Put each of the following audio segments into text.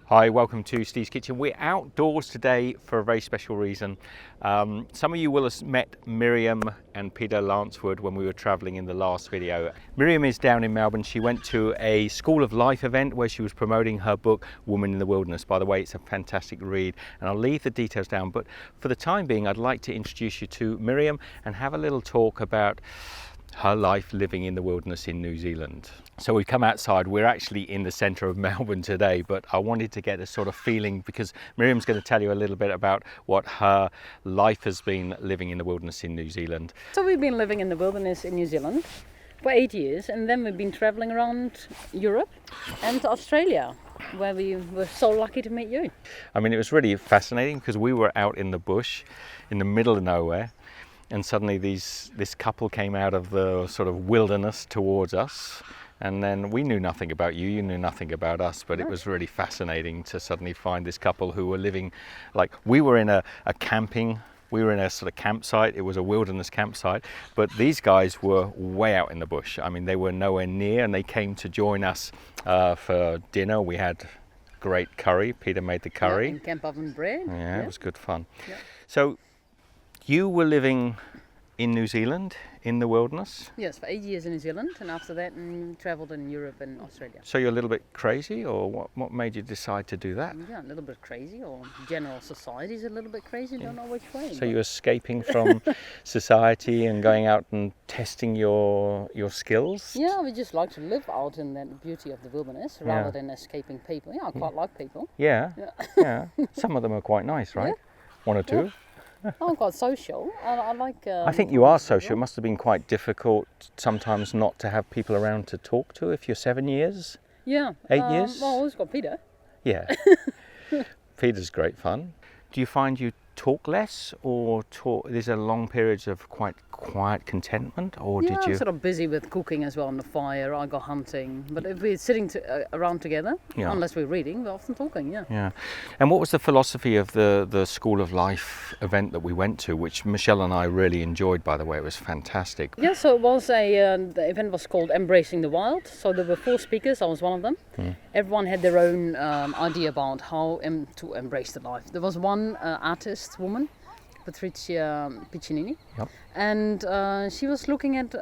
Hi, welcome to Steve's Kitchen. We're outdoors today for a very special reason. Some of you will have met Miriam and Peter Lancewood when we were travelling in the last video. Miriam is down in Melbourne. She went to a School of Life event where she was promoting her book, Woman in the Wilderness. By the way, it's a fantastic read, and I'll leave the details down. But for the time being, I'd like to introduce you to Miriam and have a little talk about her life living in the wilderness in New Zealand. So we've come outside. We're actually in the centre of Melbourne today, but I wanted to get a sort of feeling because Miriam's going to tell you a little bit about what her life has been living in the wilderness in New Zealand. So we've been living in the wilderness in New Zealand for 8 years, and then we've been travelling around Europe and Australia, where we were so lucky to meet you. I mean, it was really fascinating because we were out in the bush in the middle of nowhere, and suddenly this couple came out of the sort of wilderness towards us, and then we knew nothing about you, you knew nothing about us, but it was really fascinating to suddenly find this couple who were living like we were in a sort of campsite. It was a wilderness campsite, but these guys were way out in the bush. I mean, they were nowhere near, and they came to join us for dinner. We had great curry. Peter made the curry. Yeah, and camp oven bread. Yeah, it was good fun. Yeah. So you were living in New Zealand, in the wilderness? Yes, for 8 years in New Zealand, and after that travelled in Europe and Australia. So you're a little bit crazy, or what made you decide to do that? Yeah, a little bit crazy, or general society's a little bit crazy, don't know which way. So you're escaping from society and going out and testing your skills? Yeah, we just like to live out in that beauty of the wilderness rather than escaping people. Yeah, I quite like people. Yeah, yeah. Some of them are quite nice, right? Yeah. One or two? Yeah. I'm quite social. I like... I think you are social. It must have been quite difficult sometimes not to have people around to talk to if you're 7 years? Yeah. 8 years? Well, we've got Peter. Yeah. Peter's great fun. Do you find you talk less, or there's a long periods of quite quiet contentment, or did you? I'm sort of busy with cooking as well on the fire. I go hunting, but if we're sitting around together, unless we're reading, we're often talking. Yeah. And what was the philosophy of the School of Life event that we went to, which Michelle and I really enjoyed, by the way? It was fantastic. Yeah, so it was the event was called Embracing the Wild. So there were 4 speakers. I was one of them. Everyone had their own idea about how to embrace the life. There was one artist woman, Patricia Piccinini, and she was looking at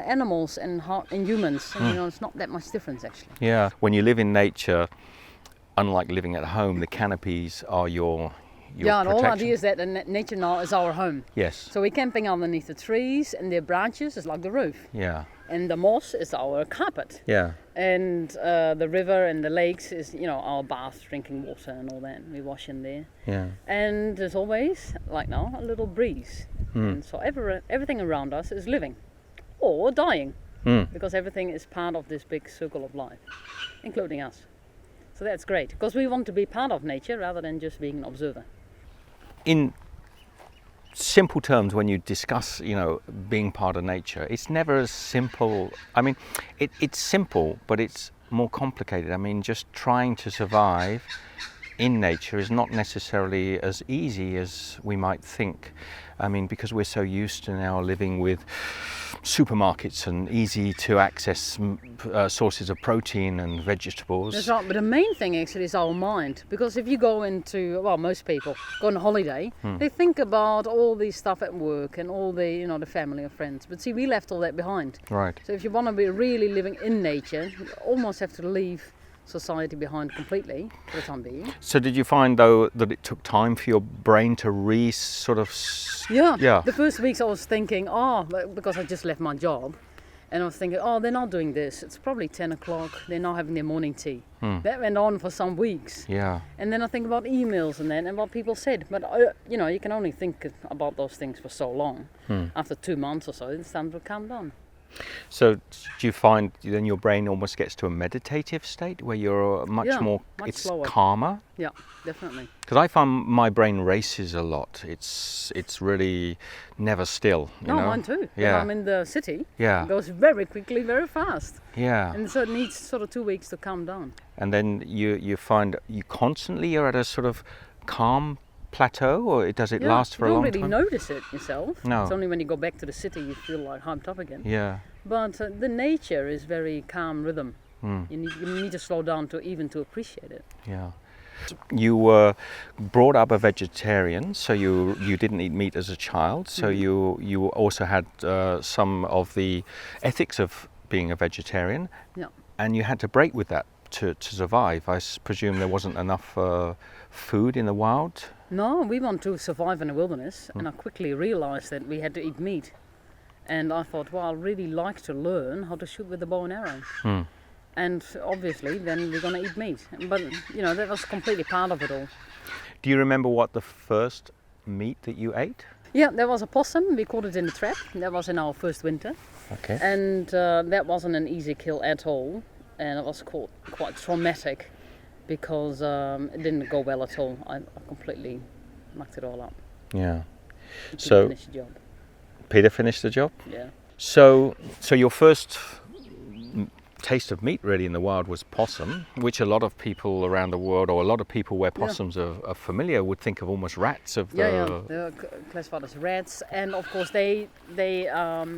animals and humans, and it's not that much difference actually. Yeah, when you live in nature, unlike living at home, the canopies are your and protection. the whole idea is that nature now is our home. Yes. So we're camping underneath the trees, and their branches is like the roof. Yeah. And the moss is our carpet. Yeah. And the river and the lakes is, our bath, drinking water and all that. We wash in there. Yeah. And there's always, like now, a little breeze. And so everything around us is living or dying. Because everything is part of this big circle of life, including us. So that's great, because we want to be part of nature rather than just being an observer. In simple terms, when you discuss, being part of nature, it's never as simple. I mean, it's simple, but it's more complicated. I mean, just trying to survive in nature is not necessarily as easy as we might think. I mean, because we're so used to now living with supermarkets and easy to access sources of protein and vegetables. That's right, but the main thing actually is our mind, because if you go into, most people go on holiday, they think about all these stuff at work and all the, the family and friends, but see, we left all that behind. Right. So if you want to be really living in nature, you almost have to leave society behind completely for the time being. So did you find though that it took time for your brain to The first weeks I was thinking, because I just left my job, and I was thinking, they're not doing this. It's probably 10 o'clock. They're not having their morning tea. That went on for some weeks. Yeah. And then I think about emails and what people said. But, you can only think about those things for so long. After 2 months or so, it's time to calm down. So do you find then your brain almost gets to a meditative state where you're much slower. Calmer? Yeah, definitely. Because I find my brain races a lot. It's really never still. Mine too. Yeah. When I'm in the city, it goes very quickly, very fast. Yeah. And so it needs sort of 2 weeks to calm down. And then you find you're at a sort of calm plateau, or does it last for a long time? You don't really notice it yourself. No. It's only when you go back to the city you feel like hyped up again. Yeah. But the nature is very calm rhythm. You need to slow down to appreciate it. Yeah. You were brought up a vegetarian, so you didn't eat meat as a child. So you also had some of the ethics of being a vegetarian, Yeah. and you had to break with that to survive. I presume there wasn't enough food in the wild. No, we want to survive in the wilderness, and I quickly realized that we had to eat meat. And I thought, well, I'd really like to learn how to shoot with a bow and arrow. And obviously, then we're going to eat meat. But, you know, that was completely part of it all. Do you remember what the first meat that you ate? Yeah, there was a possum. We caught it in the trap. That was in our first winter. Okay. And that wasn't an easy kill at all. And it was quite traumatic because it didn't go well at all. I completely mucked it all up. Yeah. Didn't So finish the job. Peter finished the job? Yeah. So your first taste of meat really in the wild was possum, which a lot of people around the world, or a lot of people where possums are familiar, would think of almost rats of the... Yeah, they're classified as rats, and of course they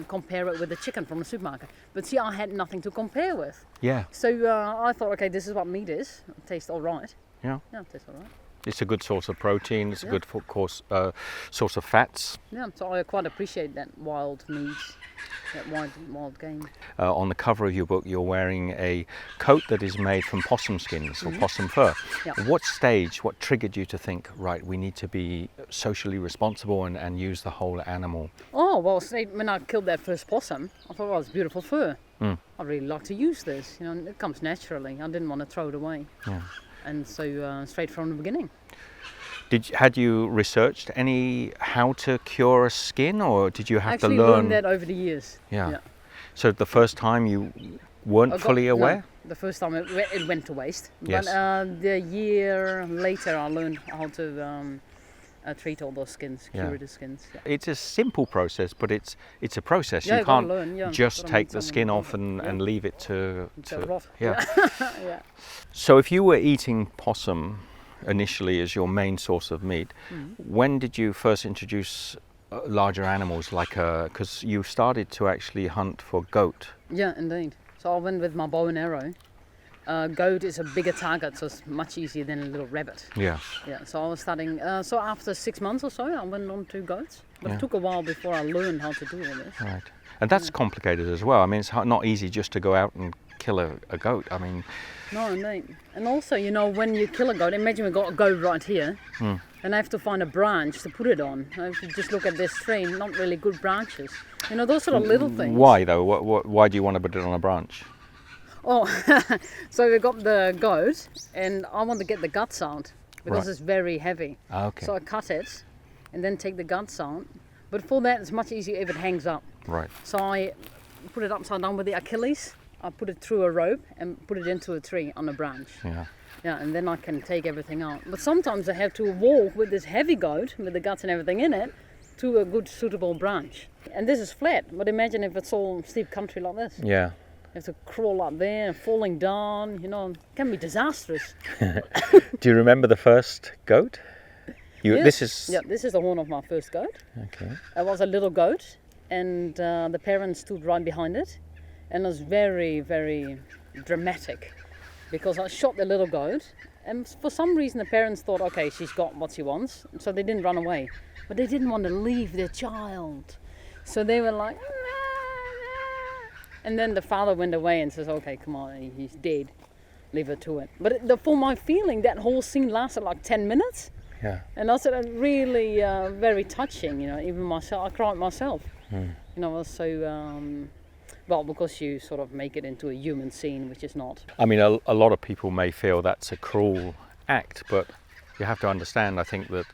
compare it with the chicken from the supermarket. But see, I had nothing to compare with. Yeah. So I thought, okay, this is what meat is. It tastes all right. Yeah. Yeah, it tastes all right. It's a good source of protein, it's a good source of fats. Yeah, so I quite appreciate that wild meat, that wild game. On the cover of your book, you're wearing a coat that is made from possum skins or possum fur. Yeah. What triggered you to think, right, we need to be socially responsible and use the whole animal? Oh, well, when I killed that first possum, I thought, well, it's beautiful fur. I really like to use this, you know, it comes naturally. I didn't want to throw it away. Yeah. And so straight from the beginning. Had you researched how to cure a skin, or did you have Actually to learn? learned that over the years. Yeah. So the first time you weren't fully aware? No, the first time it went to waste. Yes. But the year later I learned how to treat all those skins, cure the skins. Yeah. It's a simple process, but it's a process. Yeah, you you gotta can't learn, just gotta take make the someone skin do off it. and leave it to rot. Yeah. Yeah. So if you were eating possum initially as your main source of meat, when did you first introduce larger animals because you started to actually hunt for goat? Yeah, indeed. So I went with my bow and arrow. Goat is a bigger target, so it's much easier than a little rabbit. Yeah. Yeah, so I was starting, so after 6 months or so, I went on to goats. But Yeah. it took a while before I learned how to do all this. Right. And that's complicated as well. I mean, it's not easy just to go out and kill a goat. I mean... No, indeed. And also, you know, when you kill a goat, imagine we've got a goat right here, and I have to find a branch to put it on. If you just look at this tree, not really good branches. You know, those sort of little things. Why though? Why do you want to put it on a branch? Oh, so we got the goat, and I want to get the guts out because Right. it's very heavy. Okay. So I cut it, and then take the guts out. But for that, it's much easier if it hangs up. Right. So I put it upside down with the Achilles. I put it through a rope and put it into a tree on a branch. Yeah. Yeah, and then I can take everything out. But sometimes I have to walk with this heavy goat, with the guts and everything in it, to a good suitable branch. And this is flat, but imagine if it's all steep country like this. Yeah. You have to crawl up there and falling down, you know, it can be disastrous. Do you remember the first goat? Yes. This is the horn of my first goat. Okay. It was a little goat, and the parents stood right behind it. And it was very, very dramatic because I shot the little goat, and for some reason the parents thought, okay, she's got what she wants, so they didn't run away. But they didn't want to leave their child. So they were like, and then the father went away and says, okay, come on, he's dead, leave her to it. But for my feeling, that whole scene lasted like 10 minutes. Yeah. And I said, really very touching, you know, even myself, I cried myself. You know, I was so... well, because you sort of make it into a human scene, which is not. I mean, a lot of people may feel that's a cruel act, but you have to understand, I think, that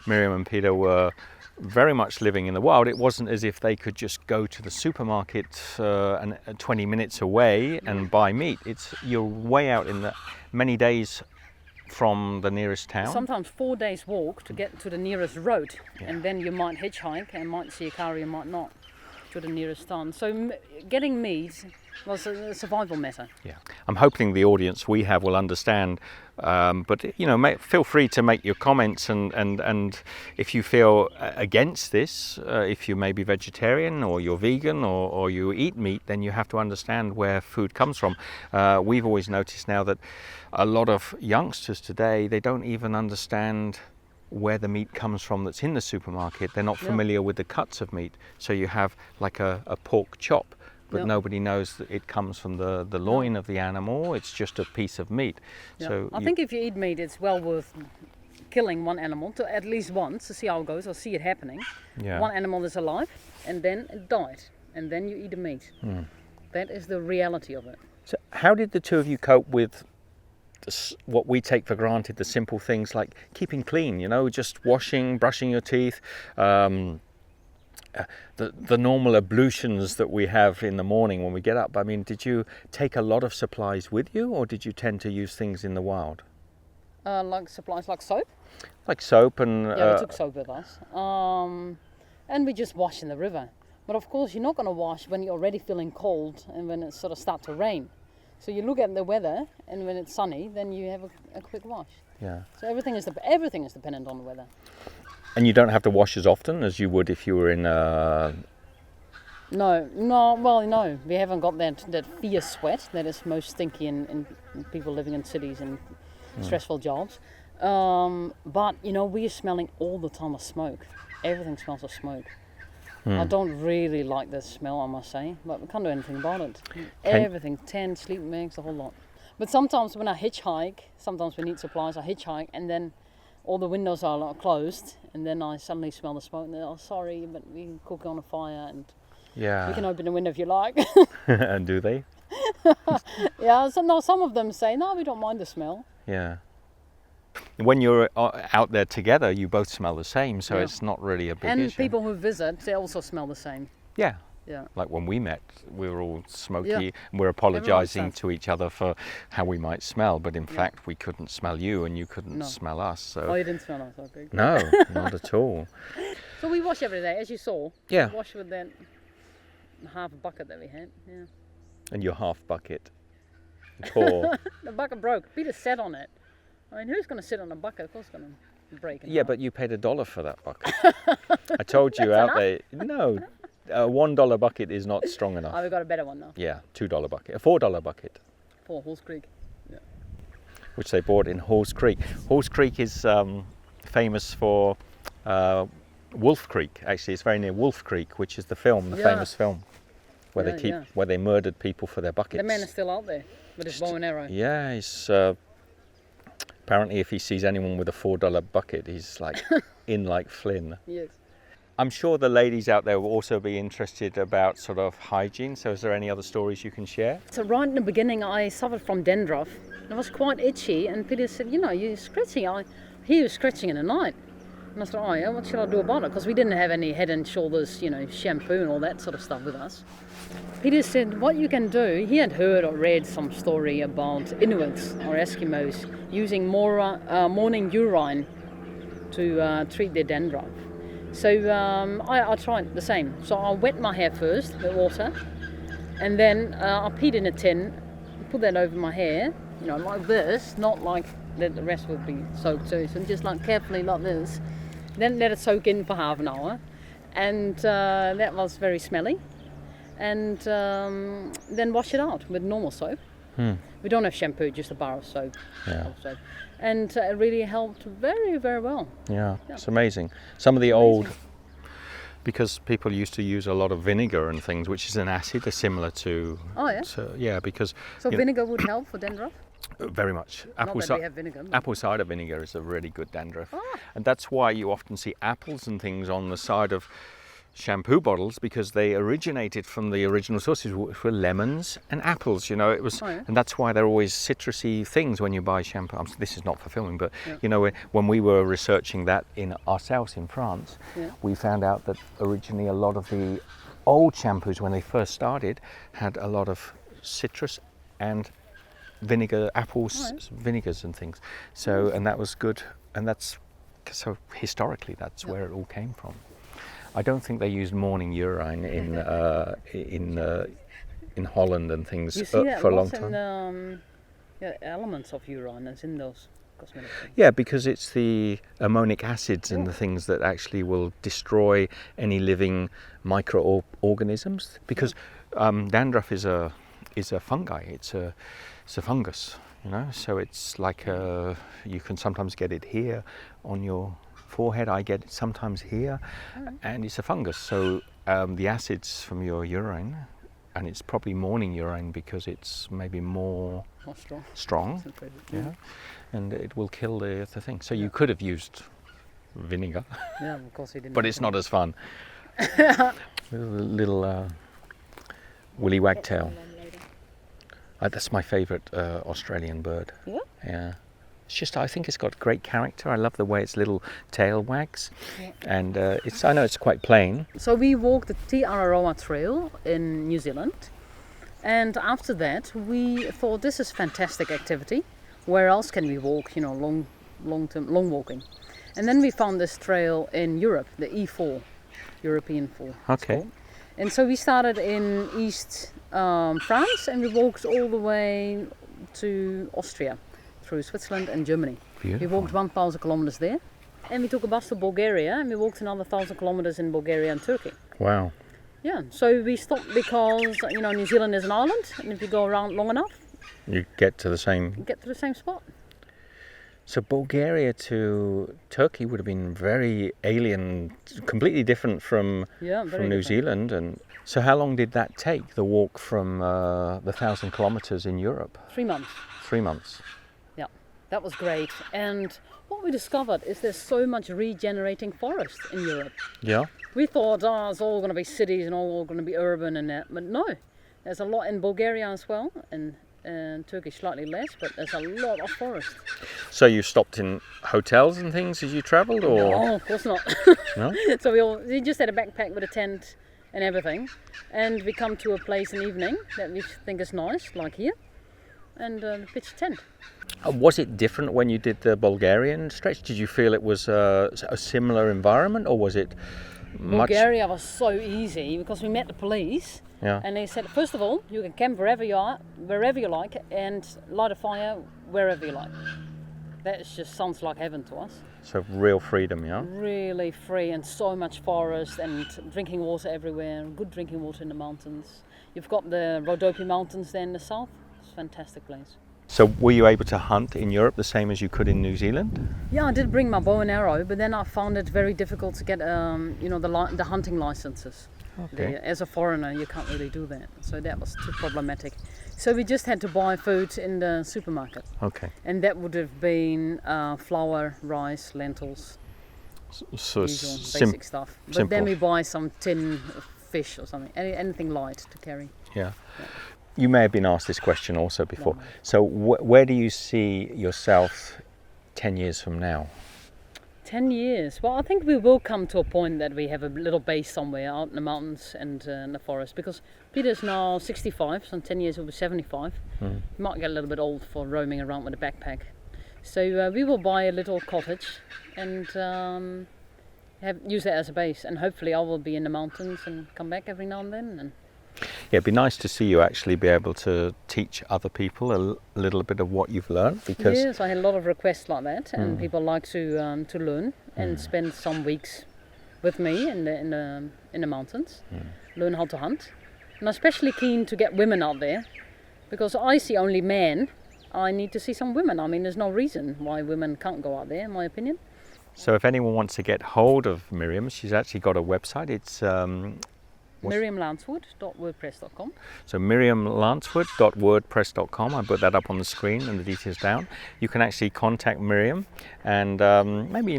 Miriam and Peter were very much living in the wild. It wasn't as if they could just go to the supermarket 20 minutes away and buy meat. You're way out in the many days from the nearest town. Sometimes 4 days walk to get to the nearest road, and then you might hitchhike and might see a car, you might not. to the nearest town. So getting meat was a survival matter. Yeah, I'm hoping the audience we have will understand. But feel free to make your comments, and if you feel against this, if you may be vegetarian or you're vegan or you eat meat, then you have to understand where food comes from. We've always noticed now that a lot of youngsters today, they don't even understand where the meat comes from that's in the supermarket. They're not familiar with the cuts of meat. So you have like a pork chop, but nobody knows that it comes from the loin of the animal. It's just a piece of meat. So I think if you eat meat, it's well worth killing one animal to at least once to see how it goes or see it happening. One animal is alive and then it died, and then you eat the meat. That is the reality of it. So how did the two of you cope with what we take for granted, the simple things like keeping clean, just washing, brushing your teeth, the normal ablutions that we have in the morning when we get up? I mean, did you take a lot of supplies with you, or did you tend to use things in the wild? Like supplies like soap? Like soap and... Yeah, we took soap with us. And we just wash in the river. But of course, you're not going to wash when you're already feeling cold and when it sort of starts to rain. So you look at the weather, and when it's sunny, then you have a quick wash. Yeah. So everything is dependent on the weather. And you don't have to wash as often as you would if you were in No, we haven't got that fierce sweat that is most stinky in people living in cities and stressful jobs. But we're smelling all the time of smoke. Everything smells of smoke. I don't really like the smell, I must say, but we can't do anything about it. Everything, tent, sleeping bags, the whole lot. But sometimes when I hitchhike, sometimes we need supplies, I hitchhike, and then all the windows are closed, and then I suddenly smell the smoke, and they're, sorry, but we can cook on a fire, and you can open the window if you like. And do they? Yeah, so no, some of them say, no, we don't mind the smell. Yeah. When you're out there together, you both smell the same, so it's not really a big issue. And people who visit, they also smell the same. Yeah. Yeah. Like when we met, we were all smoky, and we're apologising to each other for how we might smell, but in fact we couldn't smell you and you couldn't smell us. So. Oh, you didn't smell us, okay. No, not at all. So we wash every day, as you saw. Yeah. We wash with that half a bucket that we had, And your half bucket. Poor. The bucket broke. Peter sat on it. I mean, who's going to sit on a bucket? Of course it's going to break. Yeah, but you paid $1 for that bucket. I told you out there. No, a $1 bucket is not strong enough. Oh, we've got a better one now. Yeah, $2 bucket, a $4 bucket. For Halls Creek. Yeah. Which they bought in Halls Creek. Halls Creek is famous for Wolf Creek. Actually, it's very near Wolf Creek, which is the film, the famous film, where where they murdered people for their buckets. The man is still out there with his bow and arrow. Yeah, he's apparently if he sees anyone with a $4 bucket, he's like in like Flynn. Yes. I'm sure the ladies out there will also be interested about sort of hygiene. So is there any other stories you can share? So right in the beginning, I suffered from dandruff. It was quite itchy, and Peter said, you're scratching. I hear you scratching in the night. And I said, oh yeah, what should I do about it? Because we didn't have any Head and Shoulders, shampoo and all that sort of stuff with us. Peter said, what you can do, he had heard or read some story about Inuits or Eskimos using morning urine to treat their dandruff. So I tried the same. So I wet my hair first with water, and then I peed in a tin, put that over my hair, like this, not like that the rest would be soaked too. So just like carefully like this. Then let it soak in for half an hour, and that was very smelly. And then wash it out with normal soap. We don't have shampoo, just a bar of soap. Yeah. And it really helped very, very well. Yeah, it's amazing. Some of the old, because people used to use a lot of vinegar and things, which is an acid, similar to... Oh, yeah? Yeah, because... So vinegar would help for dandruff? Very much. Not that we have vinegar. Apple cider vinegar is a really good dandruff. Ah. And that's why you often see apples and things on the side of shampoo bottles, because they originated from the original sources, which were lemons and apples. It was, and that's why they're always citrusy things when you buy shampoo. This is not for filming, but when we were researching that in ourselves in France, we found out that originally a lot of the old shampoos, when they first started, had a lot of citrus and vinegar, apples, vinegars and things. So, and that was good, and that's so historically that's where it all came from. I don't think they used morning urine in Holland and things You see that for a long lots time. in elements of urine that's in those cosmetic things. Yeah, because it's the ammonic acids and the things that actually will destroy any living microorganisms. Because dandruff is a fungi. It's a fungus, you know. So it's like you can sometimes get it here on your forehead. I get it sometimes here, and it's a fungus. So the acids from your urine, and it's probably morning urine because it's maybe more strong. Yeah, and it will kill the thing. So you could have used vinegar. Yeah, of course he didn't. But it's not as fun. Little woolly wagtail. That's my favourite Australian bird. Yeah? Yeah. It's just, I think it's got great character. I love the way its little tail wags. Yeah. And I know it's quite plain. So we walked the Te Araroa Trail in New Zealand. And after that, we thought this is fantastic activity. Where else can we walk, you know, long walking? And then we found this trail in Europe, the E4, European 4. Okay. And so we started in East France and we walked all the way to Austria, through Switzerland and Germany. Beautiful. We walked 1,000 kilometers there. And we took a bus to Bulgaria and we walked another 1,000 kilometers in Bulgaria and Turkey. Wow. Yeah, so we stopped because, you know, New Zealand is an island, and if you go around long enough, You get to the same spot. So Bulgaria to Turkey would have been very alien, completely different from New different. Zealand. And so how long did that take, the walk from the 1,000 kilometers in Europe? 3 months. 3 months. Yeah, that was great. And what we discovered is there's so much regenerating forest in Europe. Yeah. We thought, it's all going to be cities and all going to be urban and that, but no. There's a lot in Bulgaria as well, and Turkey slightly less, but there's a lot of forest. So you stopped in hotels and things as you travelled, or? No, of course not. No? So we just had a backpack with a tent and everything, and we come to a place in the evening that we think is nice, like here, and pitch a tent. Was it different when you did the Bulgarian stretch? Did you feel it was a similar environment, or was it much? Bulgaria was so easy because we met the police. Yeah. And they said, first of all, you can camp wherever you are, wherever you like, and light a fire wherever you like. That just sounds like heaven to us. So real freedom, yeah? Really free, and so much forest and drinking water everywhere, good drinking water in the mountains. You've got the Rhodope Mountains there in the south. It's a fantastic place. So were you able to hunt in Europe the same as you could in New Zealand? Yeah, I did bring my bow and arrow, but then I found it very difficult to get the hunting licenses. Okay. As a foreigner, you can't really do that. So that was too problematic. So we just had to buy food in the supermarket. Okay. And that would have been flour, rice, lentils, So usual basic stuff. But simple. then we buy some tin fish or something, anything light to carry. Yeah. You may have been asked this question also before. So where do you see yourself 10 years from now? 10 years. Well, I think we will come to a point that we have a little base somewhere out in the mountains and in the forest, because Peter's now 65, so in 10 years he'll be 75. He might get a little bit old for roaming around with a backpack. So we will buy a little cottage and use that as a base, and hopefully I will be in the mountains and come back every now and then. And Yeah, it'd be nice to see you actually be able to teach other people a little bit of what you've learned, because yes, I had a lot of requests like that, and people like to learn and spend some weeks with me in the mountains, learn how to hunt. And I'm especially keen to get women out there, because I see only men. I need to see some women. I mean, there's no reason why women can't go out there, in my opinion. So if anyone wants to get hold of Miriam, she's actually got a website. It's Miriamlancewood.wordpress.com. So miriamlancewood.wordpress.com. I put that up on the screen and the details down. You can actually contact Miriam and maybe,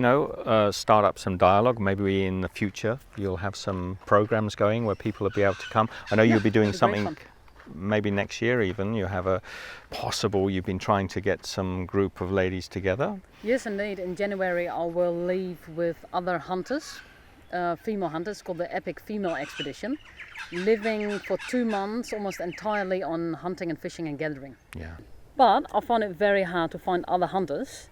start up some dialogue. Maybe in the future you'll have some programs going where people will be able to come. I know you'll be doing something maybe next year even. You've been trying to get some group of ladies together. Yes, indeed. In January I will leave with other hunters. Female hunters, called the Epic Female Expedition, living for 2 months almost entirely on hunting and fishing and gathering. Yeah. But I find it very hard to find other hunters,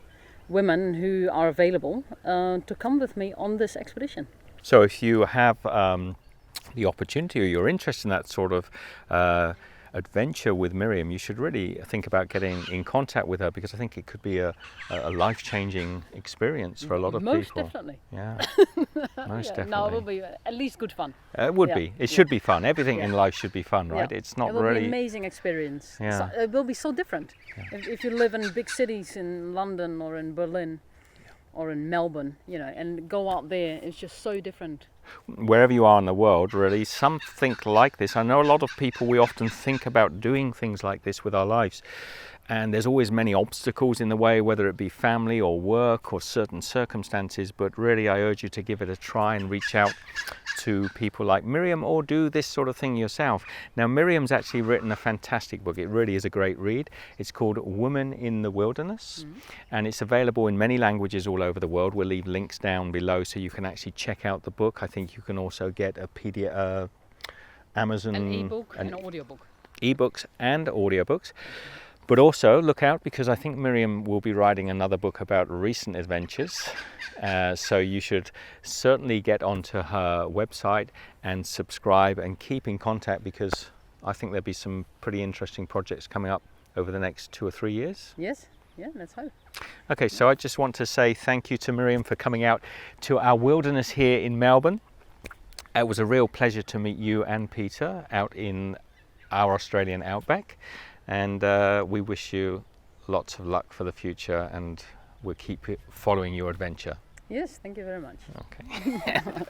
women who are available to come with me on this expedition. So if you have the opportunity or you're interested in that sort of adventure with Miriam, you should really think about getting in contact with her, because I think it could be a life-changing experience for a lot of Most people. definitely. Yeah, most definitely. No, it will be at least good fun. It would be. It should be fun. Everything in life should be fun, right? Yeah. It's not It will really. be an amazing experience. Yeah. So, it will be so different. If you live in big cities in London or in Berlin or in Melbourne, you know, and go out there, it's just so different. Wherever you are in the world, really, something like this. I know a lot of people, we often think about doing things like this with our lives, and there's always many obstacles in the way, whether it be family or work or certain circumstances. But really, I urge you to give it a try and reach out to people like Miriam, or do this sort of thing yourself. Now, Miriam's actually written a fantastic book. It really is a great read. It's called Woman in the Wilderness, and it's available in many languages all over the world. We'll leave links down below so you can actually check out the book. I think you can also get a PDF, Amazon, An ebook and an audiobook. Ebooks and audiobooks. But also look out, because I think Miriam will be writing another book about recent adventures. So you should certainly get onto her website and subscribe and keep in contact, because I think there'll be some pretty interesting projects coming up over the next 2 or 3 years. Yes, yeah, let's hope. Okay, so I just want to say thank you to Miriam for coming out to our wilderness here in Melbourne. It was a real pleasure to meet you and Peter out in our Australian outback. And we wish you lots of luck for the future, and we'll keep following your adventure. Yes, thank you very much. Okay.